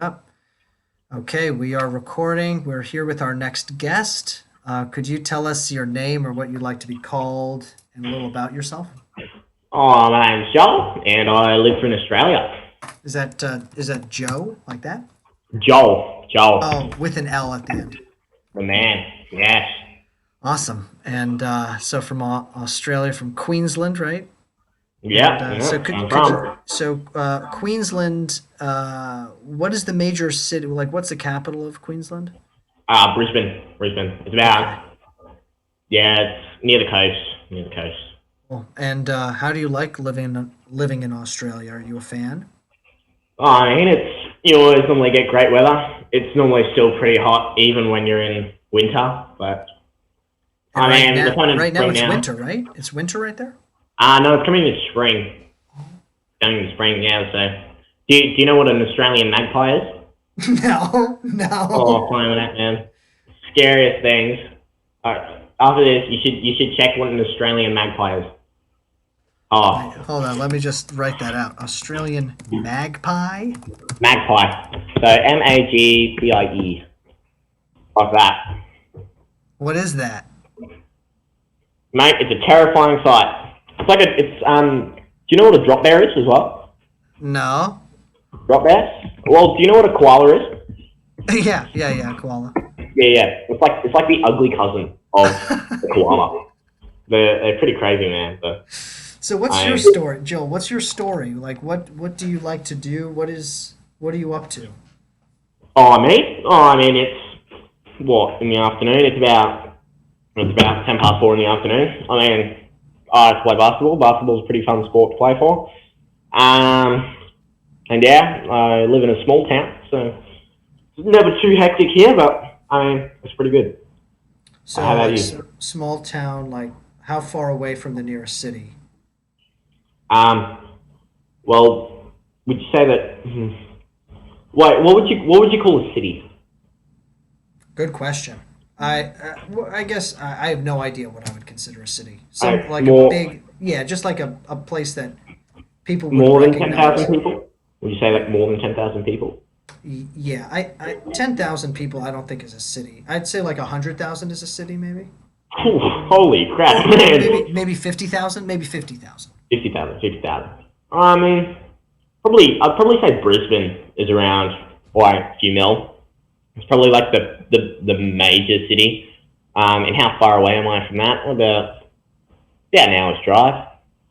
Up. Okay, we are recording. We're here with our next guest. Could you tell us your name or what you'd like to be called and a little about yourself? Oh, my name's Joel, and I live in Australia. Is that Joe like that? Joel, Oh, with an L at the end. the man. Yes. Awesome. And so from Australia, from Queensland, right? And Yep, so yep. could you so Queensland? What is the major city? Like, what's the capital of Queensland? Brisbane. It's Okay. about, yeah, it's near the coast. Near the coast. Cool. And how do you like living in Australia? Are you a fan? Oh, I mean, you always normally get great weather. It's normally still pretty hot, even when you're in winter. But And I right mean, we're now, kind of right now spring it's now. winter, right? It's winter right there. No, it's coming in spring. Coming in spring, yeah. So, do you know what an Australian magpie is? No, Oh, no. fine with that, man. Scariest things. After this, you should check what an Australian magpie is. Wait, Oh, hold on. Let me just write that out. Australian magpie. magpie. So Magpie, like that, What is that? mate. It's a terrifying sight. It's like a. It's. Do you know what a drop bear is as well? No. Drop bear. Well, do you know what a koala is? Yeah. Koala. Yeah. It's like the ugly cousin of the koala. They're pretty crazy, man. But So what's your I story, Jill? What's your story? Like, what do you like to do? What are you up to? me? Oh, I mean, it's what in the afternoon. It's about 4:10 in the afternoon. I mean, I play basketball. Basketball's a pretty fun sport to play for. Um, and yeah, I live in a small town, so it's never too hectic here, but I mean, it's pretty good. How So, about like, you? small town. Like, how far away from the nearest city? Um, well, would you say that? Wait, what would you call a city? Good question. I guess I have no idea what I would consider a city. Some like a More big, yeah, just like a place that people would more than 10,000 recognize. people? Would you say like more than 10,000 people? Yeah, 10,000 people I don't think is a city. I'd say like 100,000 is a city, maybe. Ooh, holy crap, Or man! maybe 50,000, maybe 50,000. 50,000. I mean, I'd probably say Brisbane is around like a few mil. It's probably like the major city. And how far away am I from that? About an hour's drive.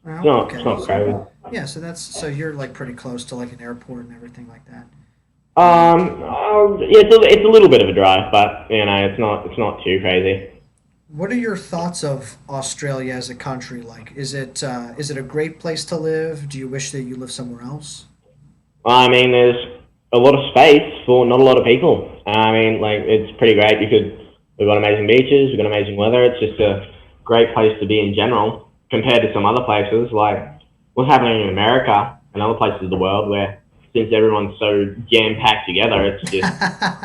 It's Oh, not it's okay. not So crazy. yeah, so you're like pretty close to like an airport and everything like that. Um, Yeah, it's a little bit of a drive, but it's not too crazy. what are your thoughts of Australia as a country? Like, is it a great place to live? Do you wish that you lived somewhere else? I mean, there's a lot of space for not a lot of people. I mean, like it's pretty great. We've got amazing beaches, we've got amazing weather. It's just a great place to be in general compared to some other places like what's happening in America and other places of the world where since everyone's so jam packed together, it's just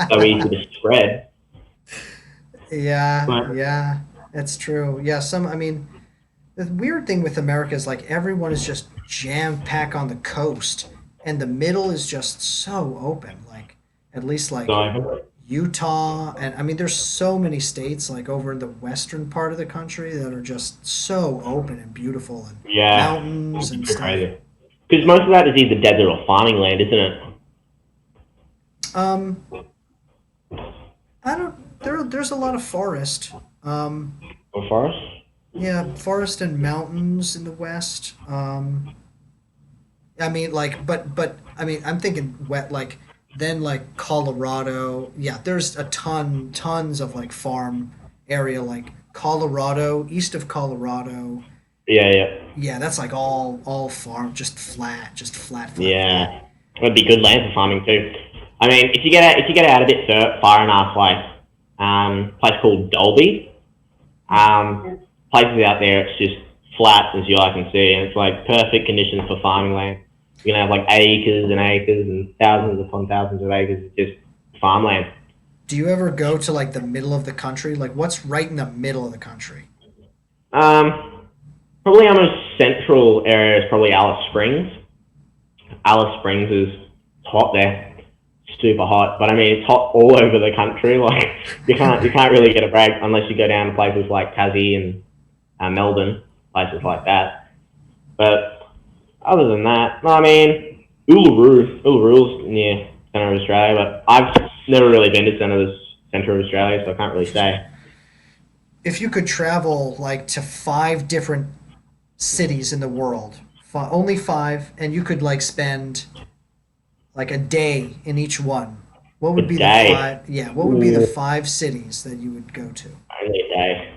so easy to spread. Yeah, But yeah, that's true. Yeah, I mean, the weird thing with America is like everyone is just jam packed on the coast, and the middle is just so open. Like, at least like so Utah, and I mean, there's so many states like over in the western part of the country that are just so open and beautiful, and yeah, mountains and it's stuff. crazy. Because most of that is either desert or farming land, isn't it? Um, I don't. There's a lot of forest. Or forest? Yeah, forest and mountains in the west. I mean, like, but I mean, I'm thinking wet, like then like Colorado. Yeah, there's tons of like farm area, like Colorado, east of Colorado. Yeah. Yeah, that's like all farm, just flat. Yeah, it would be good land for farming too. I mean, if you get out a bit far enough, like place called Dolby, places out there, it's just flat as you eye can see, and it's like perfect conditions for farming land. You're gonna have like acres and acres and thousands upon thousands of acres of just farmland. Do you ever go to like the middle of the country? Like, what's right in the middle of the country? Um, Probably our most central area is probably Alice Springs. Alice Springs is hot there. super hot. But I mean, it's hot all over the country. Like you can't really get a break unless you go down to places like Tassie and Melbourne, places like that. But other than that, I mean, Ullaru's near centre of Australia, but I've never really been to centre of Australia, so I can't really say. If you could travel like to 5 different cities in the world, only five, and you could like spend like a day in each one, what A would be the day, five? Yeah, what would be the ooh, 5 cities that you would go to? only a day.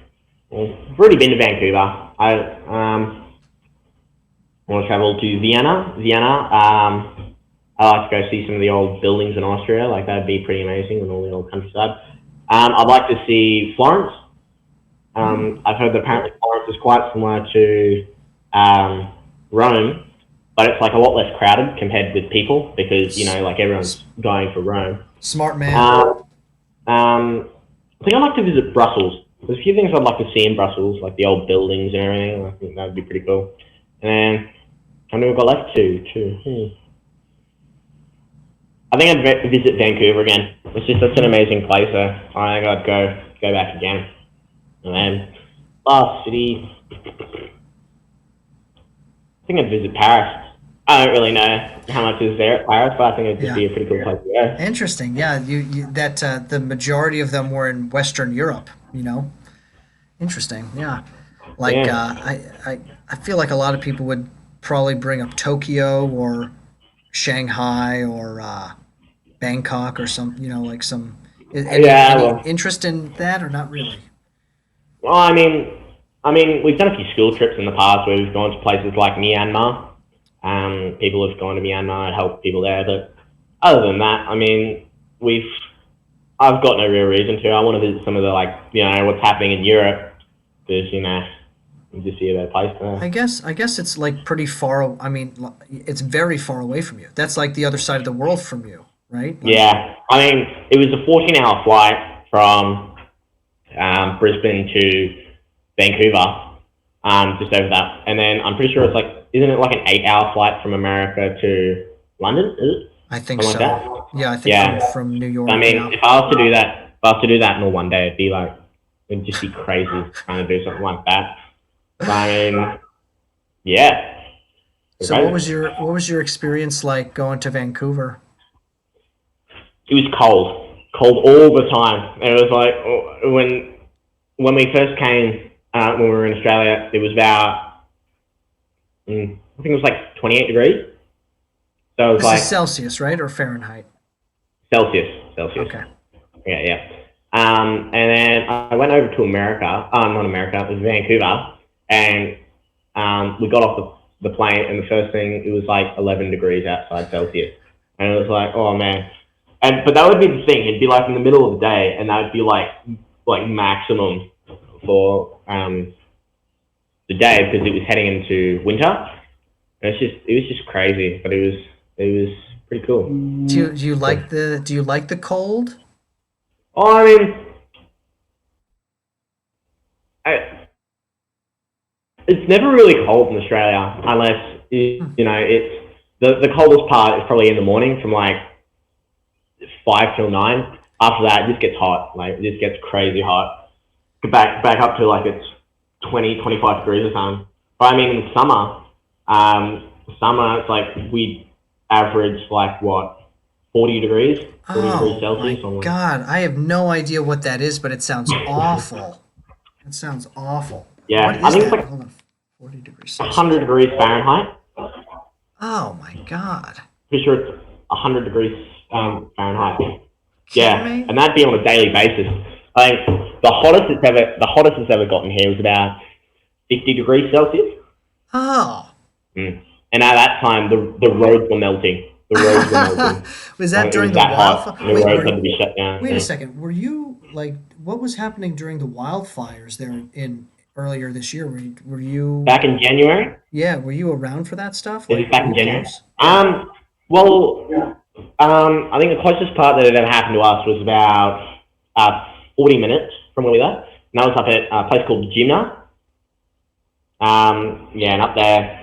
Well, I've already been to Vancouver. Want to travel to Vienna. I like to go see some of the old buildings in Austria. Like that'd be pretty amazing with all the old countryside. I'd like to see Florence. Hmm. I've heard that apparently Florence is quite similar to Rome, but it's like a lot less crowded compared with people because S- like everyone's s- going for Rome. Smart man. Um, I think I'd like to visit Brussels. There's a few things I'd like to see in Brussels, like the old buildings and everything. I think that'd be pretty cool. And then I know we've got left two. I think I'd visit Vancouver again. It's just such an amazing place. So I think I'd go back again. And then last city, I think I'd visit Paris. I don't really know how much is there at Paris, but I think it'd just Yeah. be a pretty cool place to go. Interesting. Yeah, you that the majority of them were in Western Europe. Interesting. Yeah. Like Yeah, I feel like a lot of people would probably bring up Tokyo or Shanghai or Bangkok or some. Like some. yeah. Any Well, interest in that or not really? well, I mean, we've done a few school trips in the past where we've gone to places like Myanmar. People have gone to Myanmar and helped people there, but other than that, I mean, we've I've got no real reason to. I want to visit some of the what's happening in Europe because you just see a better place there. I guess it's like pretty far. I mean, it's very far away from you. That's like the other side of the world from you, right? Like, Yeah, I mean, it was a 14-hour flight from Brisbane to Vancouver, just over that, and then I'm pretty sure it's like, isn't it like an 8-hour flight from America to London? Is it I think something like so. that? Yeah, I think from Yeah. from New I York. mean, Yeah. if I was to do that in all one day, it'd just be crazy trying to do something like that. But I mean, yeah, it's So what crazy. was your experience like going to Vancouver? It was cold all the time. It was like when we first came when we were in Australia, it was about I think it was like 28 degrees. So it was This is like Celsius, right, or Fahrenheit? Celsius. Okay. Yeah. And then I went over to America. Not America. It was Vancouver, and we got off the plane, and the first thing, it was like 11 degrees outside Celsius, and it was like, oh man. But that would be the thing. It'd be like in the middle of the day, and that would be like maximum for the day because it was heading into winter. And it was just crazy, but it was pretty cool. Do you like the cold? Oh, I mean, I, it's never really cold in Australia unless Hmm. it's the coldest part is probably in the morning from like 5 till 9. After that, it just gets hot. Like it just gets crazy hot. Back up to like it's 20, 25 degrees or something. But I mean, in summer it's like we average like what 40 degrees, 40 degrees Oh Celsius. my I'm like, God, I have no idea what that is, but it sounds awful. It sounds awful. What yeah, I is think it's that? like Hold on. 40 degrees 100 Celsius. degrees Fahrenheit. Oh my God. Pretty sure it's 100 degrees Fahrenheit. Kidding Yeah, me? and that'd be on a daily basis. I think the hottest it's ever gotten here was about 50 degrees Celsius. Oh. Mm. And at that time, the roads were melting. The roads were melting. Was that It was during the that hot. wildfire? The Wait, roads had to be shut down. wait a Yeah. second. Were you like what was happening during the wildfires there in earlier this year? Were you Back in January. yeah, were you around for that stuff? Is Like it were back you in January? close? Yeah. Well, I think the closest part that had ever happened to us was about 40 minutes from where we were. And that was up at a place called Jimna. Yeah, and up there.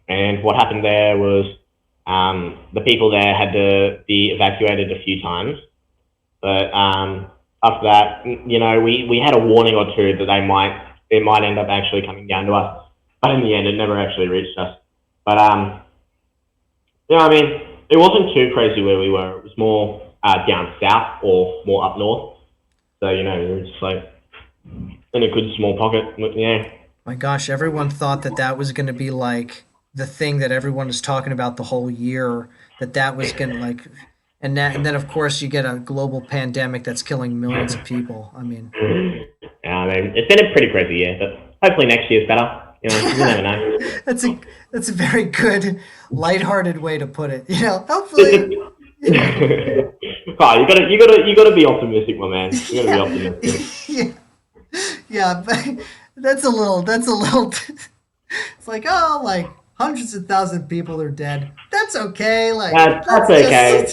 And what happened there was The people there had to be evacuated a few times, but after that, we had a warning or two that it might end up actually coming down to us, but in the end, it never actually reached us. But I mean, it wasn't too crazy where we were. It was more down south or more up north. So we were just like in a good small pocket. Yeah. My gosh, everyone thought that that was going to be like the thing that everyone was talking about the whole year, that that was going to like, and then of course you get a global pandemic that's killing millions of people. I mean, Yeah, I mean, it's been a pretty crazy year, but hopefully next year's better. You never know. that's a that's a very good, lighthearted way to put it. Hopefully, Oh, you gotta be optimistic, my man. You gotta be yeah, optimistic. yeah, yeah. But that's a little. It's like, oh, like hundreds of thousands of people are dead. That's okay. Like That's that's just okay.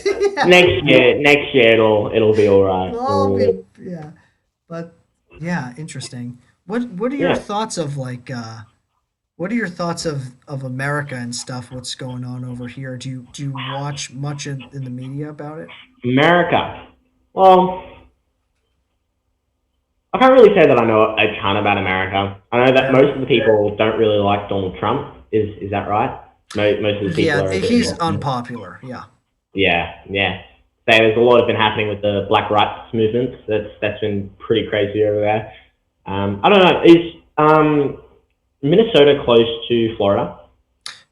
yeah. Next year it'll be all right. It'll all be yeah. But yeah, interesting. What are your Yeah, thoughts of like what are your thoughts of America and stuff? What's going on over here? Do you watch much in the media about it? America. Well, I can't really say that I know a ton about America. I know that Yeah. most of the people don't really like Donald Trump. Is that right? Most of the people Yeah, are a bit he's more. unpopular. Yeah. Yeah, yeah. So there's a lot of been happening with the black rights movement. That's been pretty crazy over there. I don't know. Is Minnesota close to Florida?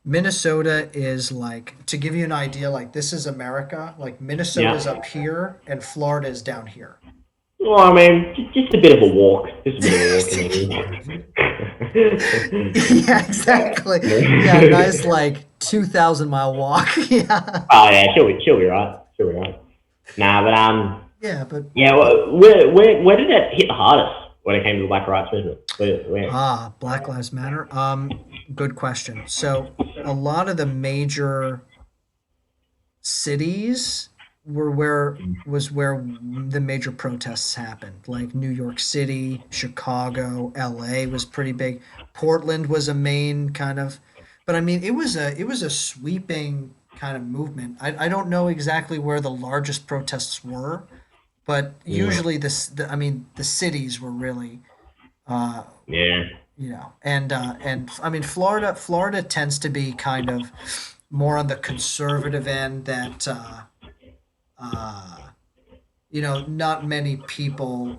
Minnesota is like, to give you an idea, like this is America. Like Minnesota's Yeah. up here and Florida is down here. Well, I mean, just a bit of a walk. Just a bit of a walk. Yeah, exactly. Yeah, nice like 2,000 mile walk. Yeah. Oh yeah, she'll be right. She'll be right. Nah, but Yeah, but yeah. Where did it hit the hardest when it came to the black rights movement? Where? Black Lives Matter. Good question. So a lot of the major cities where the major protests happened. Like New York City, Chicago, LA was pretty big. Portland was a main kind of, but I mean it was a sweeping kind of movement. I don't know exactly where the largest protests were, but Mm, usually I mean the cities were really uh, yeah, and I mean Florida tends to be kind of more on the conservative end that uh, not many people.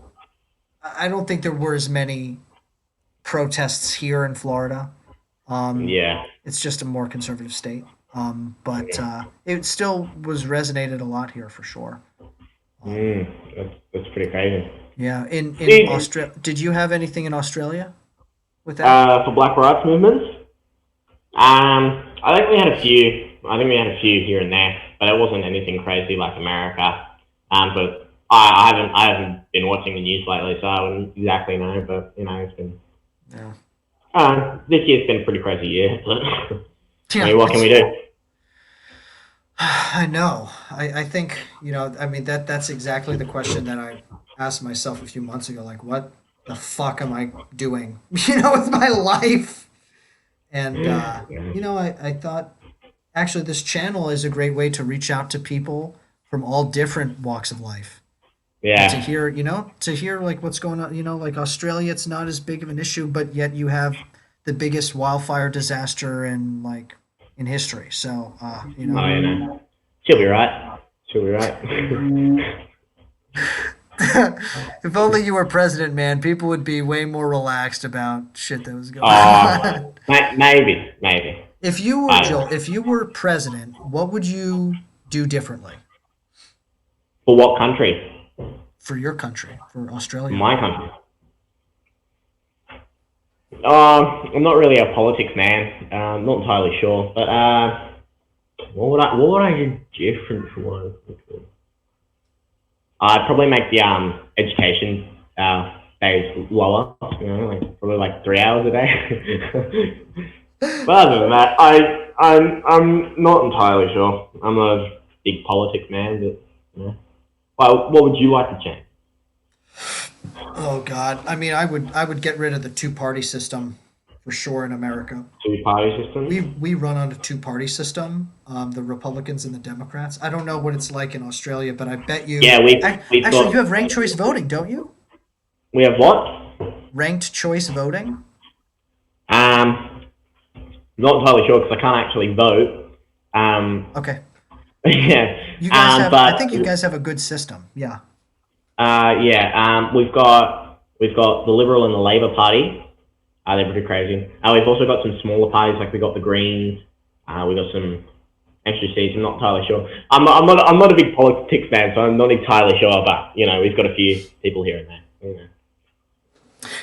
I don't think there were as many protests here in Florida. Um, yeah. it's just a more conservative state. But it still was resonated a lot here for sure. Um, That's pretty crazy. yeah, in See, Australia, did you have anything in Australia with that? for black rights movements, I think we had a few. I think we had a few here and there, but it wasn't anything crazy like America. But I haven't been watching the news lately, so I wouldn't exactly know. But it's been Yeah, this year's been a pretty crazy year. But I yeah, mean, what can it's. we do? I know. I think I mean that's exactly the question that I asked myself a few months ago. Like, what the fuck am I doing? With my life. And I thought actually this channel is a great way to reach out to people from all different walks of life and to Yeah, hear like what's going on. Like Australia, it's not as big of an issue, but yet you have the biggest wildfire disaster in history. So oh, she'll be right. She'll be right. if only you were president, man, people would be way more relaxed about shit that was going Oh, on. maybe. If you were I don't Joel, know. if you were president, what would you do differently For what country? for your country, for For Australia? my country. I'm not really a politics man. Not entirely sure, but what would I do different from what I was thinking? I'd probably make the education days lower. Like probably like 3 hours a day. But other than that, I'm not entirely sure. I'm a big politics man, but well, what would you like to change? Oh God, I mean, I would get rid of the two-party system. for sure in America. two-party system. We run on a two-party system, the Republicans and the Democrats. I don't know what it's like in Australia, but I bet you. Yeah, we've Actually, you got, have ranked choice voting, don't you? we have what? Ranked choice voting. Um, not entirely sure because I can't actually vote. Okay. Yeah. You guys have. I But think you guys have a good system. Yeah. yeah. We've got the Liberal and the Labor Party. They're pretty crazy. We've also got some smaller parties, like we've got the Greens. We've got some extra seats. I'm not entirely sure. I'm not a big politics fan, so I'm not entirely sure. But we've got a few people here and there.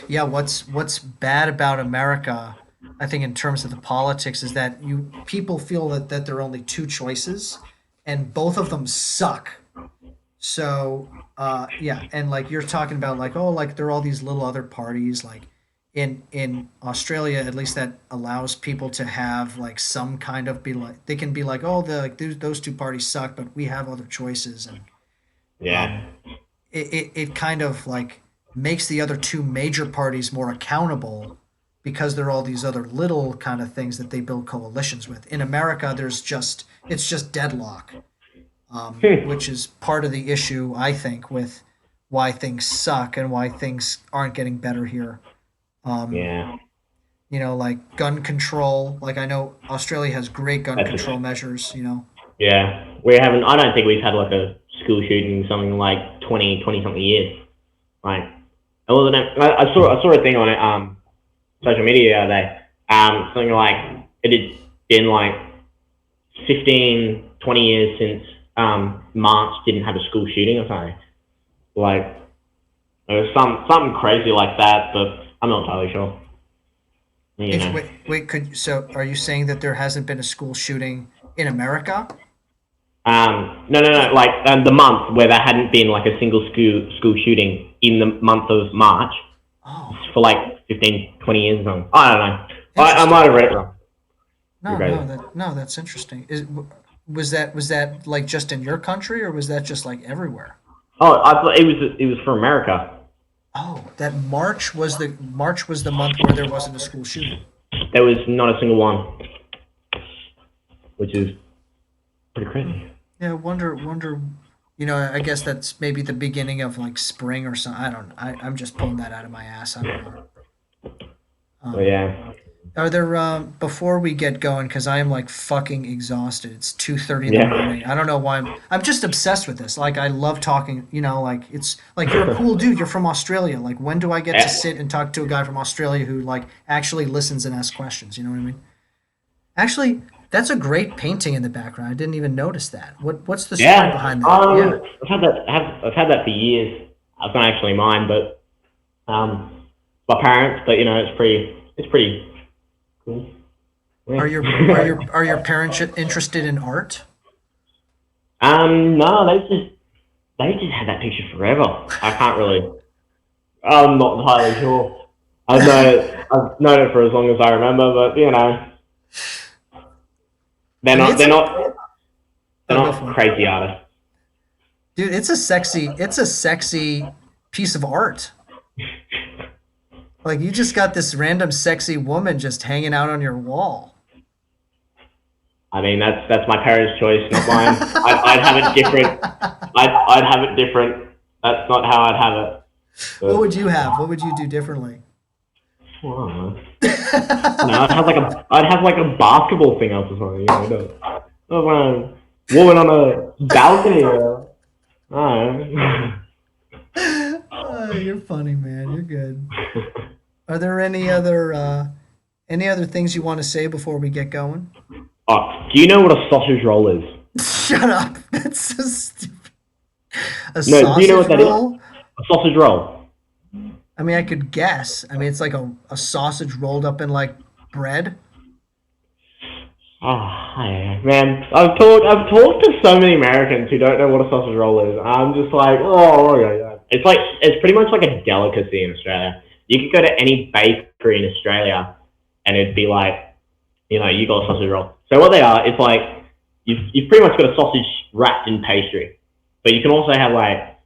Yeah. What's bad about America? I think in terms of the politics is that people feel that there are only two choices, and both of them suck. So, yeah, and like you're talking about, like, oh, like there are all these little other parties, like in Australia, at least that allows people to have like some kind of be like they can be like, oh, like those two parties suck, but we have other choices, and Yeah. um, it kind of like makes the other two major parties more accountable because there are all these other little kind of things that they build coalitions with. In America, it's just deadlock, Hmm. which is part of the issue, I think, with why things suck and why things aren't getting better here. Um, Yeah. like gun control. Like I know Australia has great gun That's control a, measures. yeah. We haven't. I don't think we've had like a school shooting in something like 20 something years. Like, I saw a thing on it. Social media the other day. Something like it had been like 15, 20 years since March didn't have a school shooting or something. Like, it was something crazy like that, but I'm not entirely sure. You If know. wait, are you saying that there hasn't been a school shooting in America? No, no, no. Like the month where there hadn't been like a single school shooting in the month of March Oh, for like 15, 20 years or something. I don't know. I might interesting. have read it wrong. Pretty No, crazy. no, that's interesting. Was that like just in your country, or was that just like everywhere? Oh, I thought it was for America. Oh, that March was the month where there wasn't a school shooting. There was not a single one, which is pretty Hmm. crazy. Yeah, wonder. I guess that's maybe the beginning of like spring or something. I don't. I'm just pulling that out of my ass. I don't know. But Um, yeah, are there before we get going? Because I am like fucking exhausted. It's 2:30 in the yeah, morning. I don't know why I'm just obsessed with this. Like I love talking. Like it's like you're a cool dude. You're from Australia. Like when do I get to yeah, sit and talk to a guy from Australia who like actually listens and asks questions? You know what I mean? Actually, that's a great painting in the background. I didn't even notice that. What's the story yeah. behind that? Yeah. I've had that for years. It's not actually mine, but my parents. But it's pretty cool. Are Yeah. your parents interested in art? No, they just had that picture forever. I can't really. I'm not entirely sure. I've known it for as long as I remember, but they're I mean, not it's they're a not they're oh, go not for it, crazy artists. dude. It's a sexy piece of art. Like you just got this random sexy woman just hanging out on your wall. I mean, that's my parents' choice, not mine. I'd have it different. I'd have it different. That's not how I'd have it. What would But you have? What would you do differently? well, I don't know. I'd have like a basketball thing up or something. A woman on a balcony. I don't know. You're funny, man. You're good. Are there any other things you want to say before we get going? Oh, do you know what a sausage roll is? Shut up. That's so stupid. A No, do you know sausage what that is? roll? A sausage roll. I mean, I could guess. I mean, it's like a sausage rolled up in like bread. Oh, hi, man. I've talked to so many Americans who don't know what a sausage roll is. I'm just like, oh, yeah, yeah. It's pretty much like a delicacy in Australia. You could go to any bakery in Australia, and it'd be like, you got a sausage roll. So what they are, it's like you've pretty much got a sausage wrapped in pastry, but you can also have like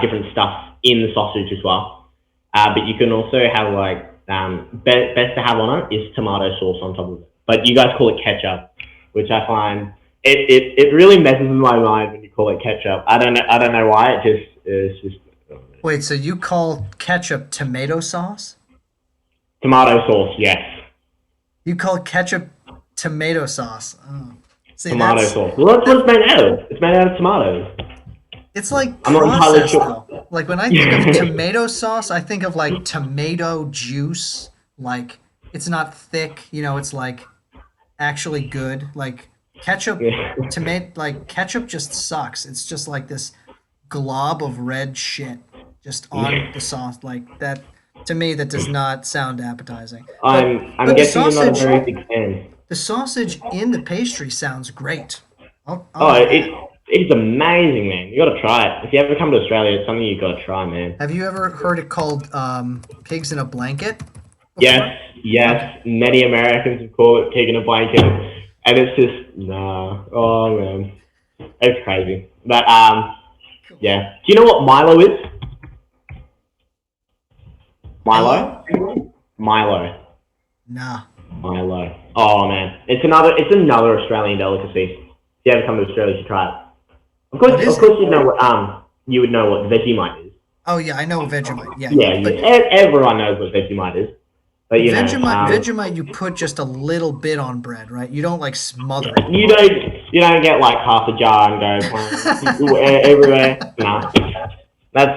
different stuff in the sausage as well. But you can also have like best to have on it is tomato sauce on top of it. But you guys call it ketchup, which I find it really messes with my mind when you call it ketchup. I don't know why. It's just Wait, so you call ketchup tomato sauce? tomato sauce. Yes, You call ketchup tomato sauce? Oh. See, tomato sauce. Well, that's what it's made out of. It's made out of tomatoes. it's like I'm not entirely processed sure. though. Like when I think of tomato sauce, I think of like tomato juice. Like it's not thick, it's like actually good. Like ketchup, Yeah. ketchup just sucks. It's just like this glob of red shit just on the sauce. Like that to me, that does not sound appetizing. I'm But guessing you're not a very big fan. the sausage in the pastry sounds great. I'll Oh, have that. it's amazing, man. You got to try it. If you ever come to Australia, it's something you got to try, man. Have you ever heard it called pigs in a blanket Yes, before? Okay. yes. Many Americans have called it pig in a blanket, and it's just nah. Oh man, it's crazy. But Cool. yeah. Do you know what Milo is? Milo? Milo? Milo. Nah. Milo. Oh man, it's another Australian delicacy. If you ever come to Australia, you should try it. What is Of it? course, you would know what Vegemite is. Oh yeah, I know Vegemite. Yeah, Yeah, but yeah. Everyone knows what Vegemite is. But Vegemite, you put just a little bit on bread, right? You don't like smother it. you don't get like half a jar and go everywhere. No,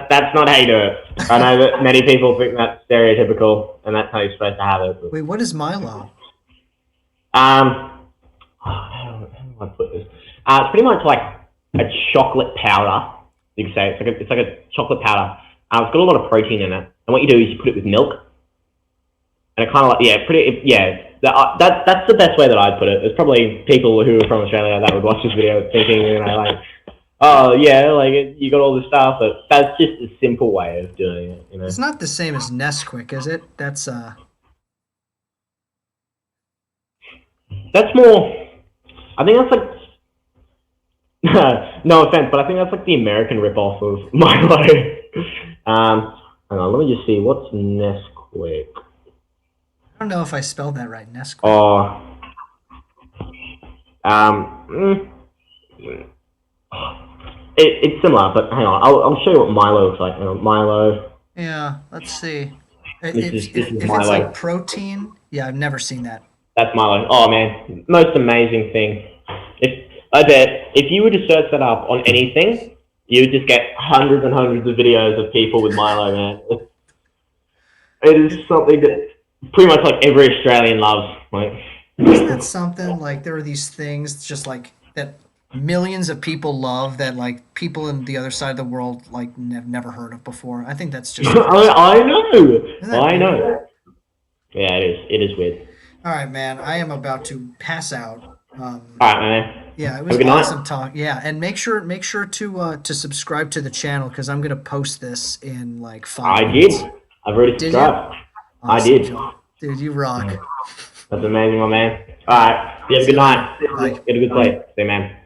that's not how you do it. I know that many people think that's stereotypical, and that's how you're supposed to have it. Wait, what is Milo? How do I put this? It's pretty much like a chocolate powder. You could say it's like a chocolate powder. It's got a lot of protein in it, and what you do is you put it with milk, and it kind of like that's the best way that I'd put it. There's probably people who are from Australia that would watch this video thinking, like, oh yeah, like you got all this stuff, but that's just a simple way of doing it. It's not the same as Nesquik, is it? That's more. I think that's like. No offense, but I think that's like the American ripoff of Milo. Hang on, let me just see. What's Nesquik? I don't know if I spelled that right. Nesquik. Oh, it's similar, but hang on. I'll show you what Milo looks like. Hang on, Milo. Yeah, let's see. This is If it's Milo. like protein, yeah, I've never seen that. That's Milo. Oh man, most amazing thing. I bet if you were to search that up on anything, you would just get hundreds and hundreds of videos of people with Milo, man. It is something that pretty much like every Australian loves. Like, Isn't that something like there are these things just like that millions of people love that like people in the other side of the world like have never heard of before? I think that's just crazy. I know. Isn't that I weird? know. Yeah, it is. It is weird. All right, man. I am about to pass out. All right, man. Yeah, it Have was a good night. awesome talk. Yeah, and make sure to subscribe to the channel because I'm gonna post this in like 5 minutes. did. I've already Did you? subscribed. I Awesome, did. Joel. Dude, you rock. That's amazing, my man. All right. You have a good night. Bye. Get a good sleep. See you, man.